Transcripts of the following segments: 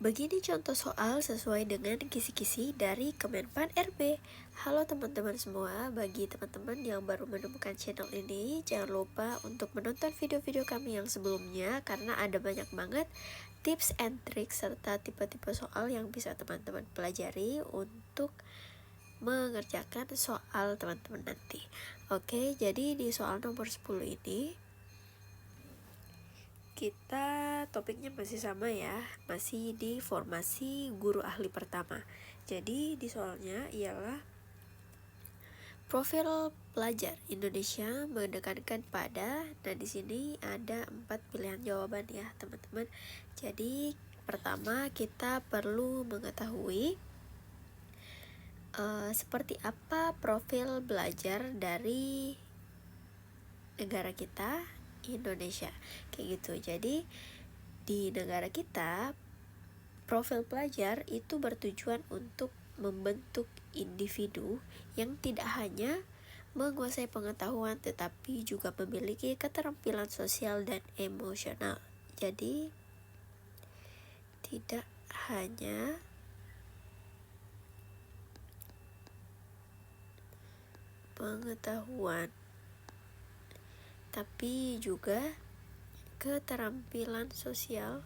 Begini contoh soal sesuai dengan kisi-kisi dari Kemenpan RB. Halo teman-teman semua, bagi teman-teman yang baru menemukan channel ini, jangan lupa untuk menonton video-video kami yang sebelumnya karena ada banyak banget tips and tricks serta tipe-tipe soal yang bisa teman-teman pelajari untuk mengerjakan soal teman-teman nanti. Oke, jadi di soal nomor 10 ini kita topiknya masih sama ya, masih di formasi guru ahli pertama. Jadi di soalnya ialah profil pelajar Indonesia menekankan pada, nah di sini ada 4 pilihan jawaban ya teman-teman. Jadi pertama kita perlu mengetahui seperti apa profil belajar dari negara kita, Indonesia, kayak gitu. Jadi di negara kita, profil pelajar itu bertujuan untuk membentuk individu yang tidak hanya menguasai pengetahuan tetapi juga memiliki keterampilan sosial dan emosional. Jadi tidak hanya pengetahuan tapi juga keterampilan sosial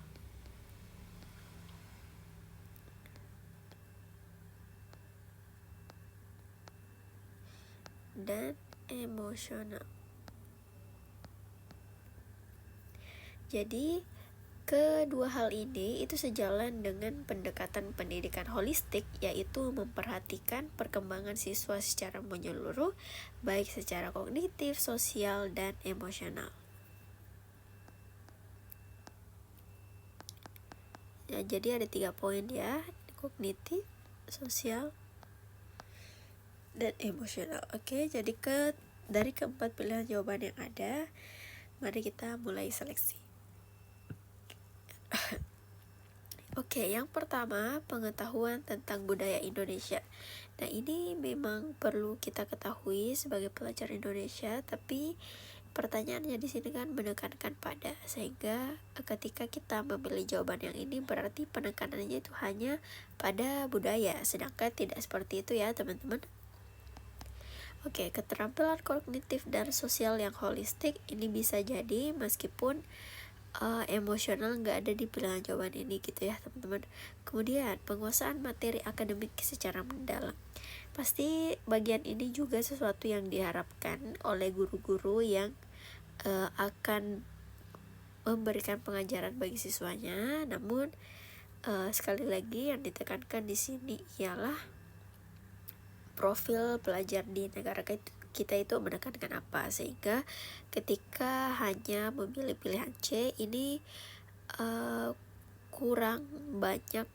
dan emosional. Jadi kedua hal ini itu sejalan dengan pendekatan pendidikan holistik, yaitu memperhatikan perkembangan siswa secara menyeluruh, baik secara kognitif, sosial, dan emosional. Ya, jadi ada 3 poin ya, kognitif, sosial, dan emosional. Oke, jadi dari keempat pilihan jawaban yang ada, mari kita mulai seleksi. Oke, yang pertama pengetahuan tentang budaya Indonesia. Nah, ini memang perlu kita ketahui sebagai pelajar Indonesia, tapi pertanyaannya di sini kan menekankan pada, sehingga ketika kita memilih jawaban yang ini berarti penekanannya itu hanya pada budaya, sedangkan tidak seperti itu ya teman-teman. Oke, keterampilan kognitif dan sosial yang holistik ini bisa jadi meskipun emosional nggak ada di pilihan jawaban ini gitu ya teman-teman. Kemudian penguasaan materi akademik secara mendalam, pasti bagian ini juga sesuatu yang diharapkan oleh guru-guru yang akan memberikan pengajaran bagi siswanya. Namun sekali lagi yang ditekankan di sini ialah profil pelajar di negara kita itu menekankan apa, sehingga ketika hanya memilih pilihan C ini kurang banyak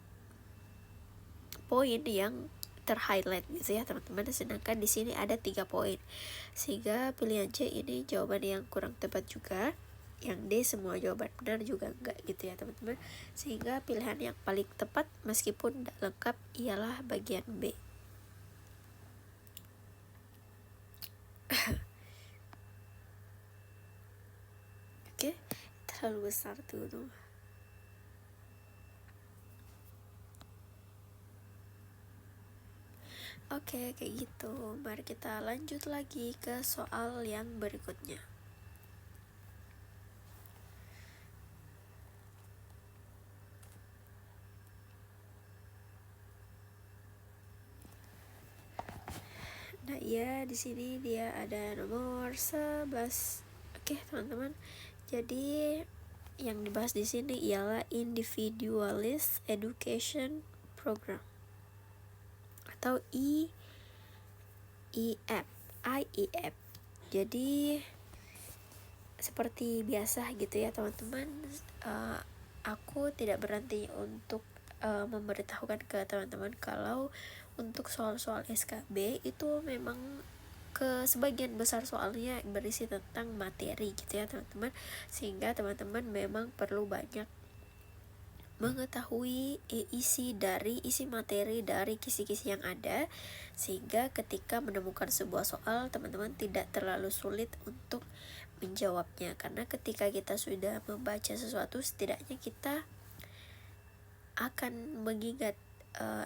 poin yang terhighlight gitu ya teman-teman, sedangkan di sini ada 3 poin, sehingga pilihan C ini jawaban yang kurang tepat juga. Yang D semua jawaban benar juga enggak gitu ya teman-teman, sehingga pilihan yang paling tepat meskipun tidak lengkap ialah bagian B. Oke, terlalu besar tuh. Oke, kayak gitu. Mari kita lanjut lagi ke soal yang berikutnya. Nah, ya di sini dia ada nomor 11. Oke, teman-teman. Jadi yang dibahas di sini ialah Individualist Education Program atau IEF. Jadi seperti biasa gitu ya teman-teman, aku tidak berhenti untuk memberitahukan ke teman-teman kalau untuk soal-soal SKB itu memang sebagian besar soalnya berisi tentang materi gitu ya teman-teman, sehingga teman-teman memang perlu banyak mengetahui isi materi dari kisi-kisi yang ada, sehingga ketika menemukan sebuah soal teman-teman tidak terlalu sulit untuk menjawabnya, karena ketika kita sudah membaca sesuatu setidaknya kita akan mengingat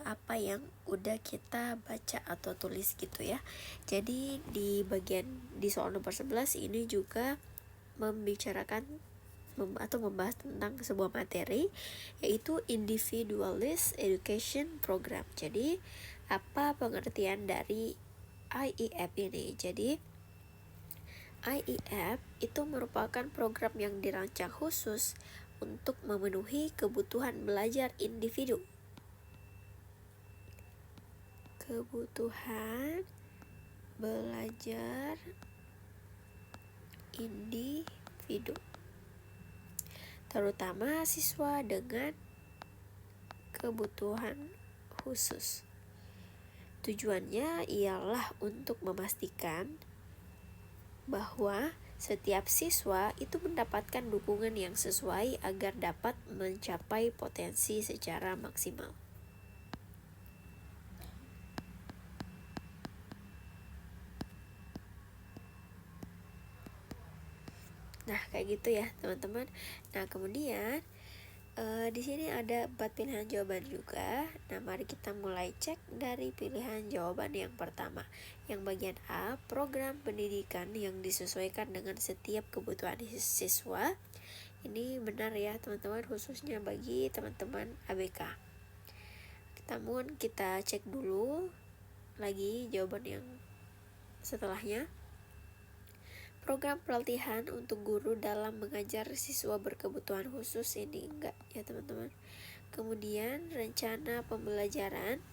apa yang udah kita baca atau tulis gitu ya. Jadi di soal nomor 11 ini juga membicarakan atau membahas tentang sebuah materi, yaitu Individualist Education Program. Jadi apa pengertian dari IEP ini? Jadi IEP itu merupakan program yang dirancang khusus untuk memenuhi kebutuhan belajar individu. Kebutuhan belajar individu, terutama siswa dengan kebutuhan khusus. Tujuannya ialah untuk memastikan bahwa setiap siswa itu mendapatkan dukungan yang sesuai agar dapat mencapai potensi secara maksimal. Nah, kayak gitu ya, teman-teman. Nah, kemudian di sini ada 4 pilihan jawaban juga. Nah, mari kita mulai cek dari pilihan jawaban yang pertama. Yang bagian A, program pendidikan yang disesuaikan dengan setiap kebutuhan siswa. Ini benar ya, teman-teman, khususnya bagi teman-teman ABK. Namun kita cek dulu lagi jawaban yang setelahnya. Program pelatihan untuk guru dalam mengajar siswa berkebutuhan khusus, ini enggak ya teman-teman. Kemudian rencana pembelajaran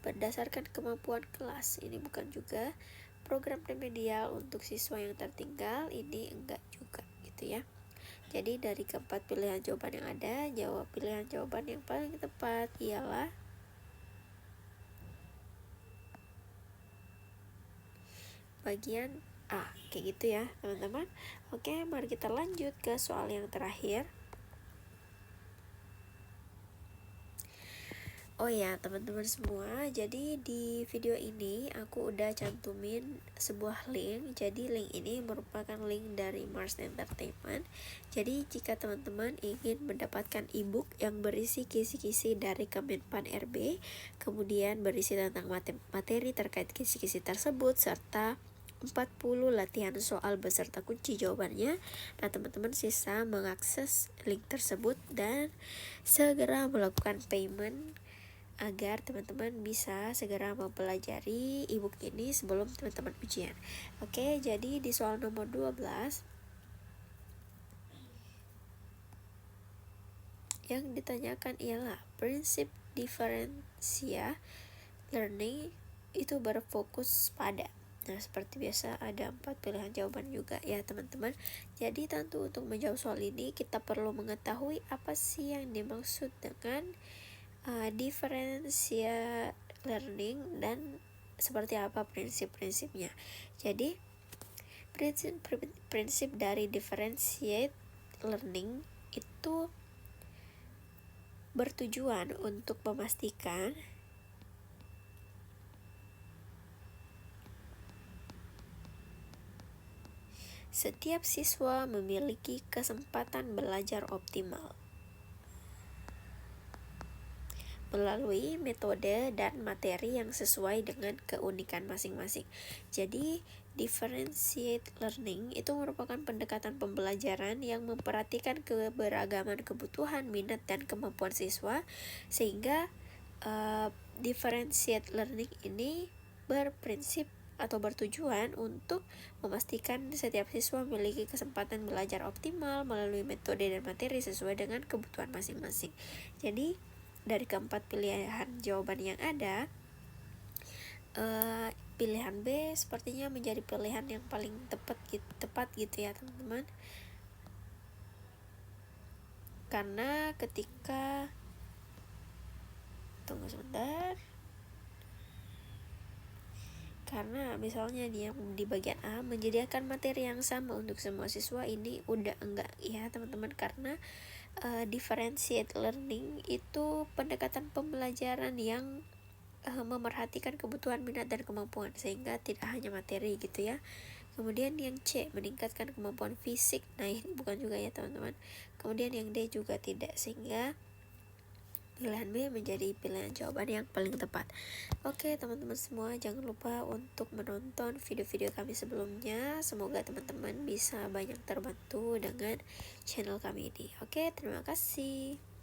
berdasarkan kemampuan kelas, ini bukan juga. Program remedial untuk siswa yang tertinggal, ini enggak juga gitu ya. Jadi dari keempat pilihan jawaban yang ada, pilihan jawaban yang paling tepat ialah bagian A, kayak gitu ya teman-teman. Oke, mari kita lanjut ke soal yang terakhir. Oh ya teman-teman semua, jadi di video ini aku udah cantumin sebuah link. Jadi link ini merupakan link dari Mars Entertainment. Jadi jika teman-teman ingin mendapatkan ebook yang berisi kisi-kisi dari Kemenpan RB, kemudian berisi tentang materi terkait kisi-kisi tersebut, serta 40 latihan soal beserta kunci jawabannya. Nah, teman-teman sisa mengakses link tersebut dan segera melakukan payment agar teman-teman bisa segera mempelajari ebook ini sebelum teman-teman ujian. Oke, jadi di soal nomor 12 yang ditanyakan ialah prinsip diferensia learning itu berfokus pada. Nah, seperti biasa ada 4 pilihan jawaban juga ya teman-teman. Jadi tentu untuk menjawab soal ini kita perlu mengetahui apa sih yang dimaksud dengan diferensia learning dan seperti apa prinsip-prinsipnya. Jadi prinsip dari differentiate learning itu bertujuan untuk memastikan setiap siswa memiliki kesempatan belajar optimal melalui metode dan materi yang sesuai dengan keunikan masing-masing. Jadi, differentiate learning itu merupakan pendekatan pembelajaran yang memperhatikan keberagaman kebutuhan, minat, dan kemampuan siswa, sehingga differentiate learning ini berprinsip atau bertujuan untuk memastikan setiap siswa memiliki kesempatan belajar optimal melalui metode dan materi sesuai dengan kebutuhan masing-masing. Jadi dari keempat pilihan jawaban yang ada, pilihan B sepertinya menjadi pilihan yang paling tepat gitu ya teman-teman. Karena ketika tunggu sebentar. Karena misalnya di bagian A menyediakan materi yang sama untuk semua siswa, ini udah enggak ya teman-teman, karena differentiate learning itu pendekatan pembelajaran yang memerhatikan kebutuhan, minat, dan kemampuan, sehingga tidak hanya materi gitu ya. Kemudian yang C meningkatkan kemampuan fisik, nah ini bukan juga ya teman-teman. Kemudian yang D juga tidak, sehingga pilihan B menjadi pilihan jawaban yang paling tepat. Oke teman-teman semua, jangan lupa untuk menonton video-video kami sebelumnya. Semoga teman-teman bisa banyak terbantu dengan channel kami ini. Oke, terima kasih.